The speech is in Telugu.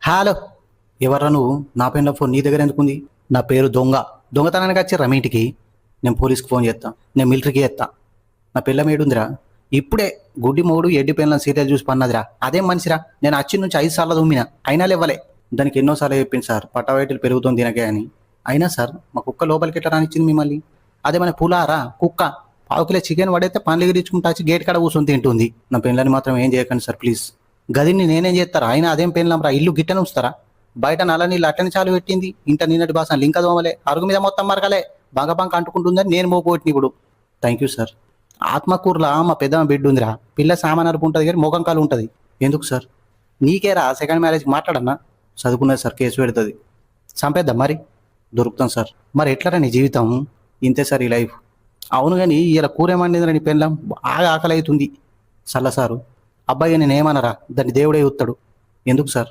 హలో. ఎవర్రా నువ్వు? నా పెన్లో ఫోన్ నీ దగ్గర ఎందుకుంది? నా పేరు దొంగ. దొంగతనానికి వచ్చిర్రా మీ ఇంటికి? నేను పోలీస్కి ఫోన్ చేస్తా, నేను మిలిటరీకి చేస్తా. నా పిల్ల ఏడుందిరా? ఇప్పుడే గుడ్డి మొగుడు ఎడ్డి పెన్ల సీరియల్ చూసి పన్నదిరా. అదేం మనిషిరా? నేను వచ్చి నుంచి 5 సార్లు తుమ్మినా అయినా లేవ్వలే. దానికి ఎన్నోసార్లు చెప్పింది సార్, పట్టవైటిలు పెరుగుతుంది తినకే అని. అయినా సార్, మా కుక్క లోపలికి ఎట్లా రానిచ్చింది మిమ్మల్ని? అదేమైనా పులారా కుక్క? పావుకిలో చికెన్ పడైతే పండ్లు ఎగిరించుకుంటా వచ్చి గేట్ కాడ కూర్చొని తింటుంది. నా పెన్లని మాత్రం ఏం చేయకండి సార్ ప్లీజ్. గదిని నేనేం చేస్తారా? అయినా అదేం పెన్లంరా, ఇల్లు గిట్టని ఉంచుతారా? బయట నల్ల నీళ్ళు అట్టని చాలు పెట్టింది, ఇంట నిన్నటి బాసన లింక దోమలే, అరుగు మీద మొత్తం మరకలే, బంక బంక అంటుకుంటుందని నేను మోపోట్టిన ఇప్పుడు. Thank you sir. ఆత్మకూరులా మా పెద్దమ్మ బిడ్డ ఉందిరా. పిల్ల సామానరుపు ఉంటుంది కానీ ముఖం కాలు ఉంటుంది. ఎందుకు సార్? నీకేరా సెకండ్ మ్యారేజ్కి మాట్లాడన్నా? చదువుకున్నది సార్, కేసు పెడుతుంది. చంపేద్దాం మరి? దొరుకుతాం సార్. మరి ఎట్లరా నీ జీవితం? ఇంతే సార్ ఈ లైఫ్. అవును కానీ ఇలా కూర ఏమండిరా నీ పెళ్ళం? బాగా ఆకలి అవుతుంది. సల్ల సారు. అబ్బాయి నేను ఏమనరా? దాన్ని దేవుడే చూస్తాడు. ఎందుకు సార్?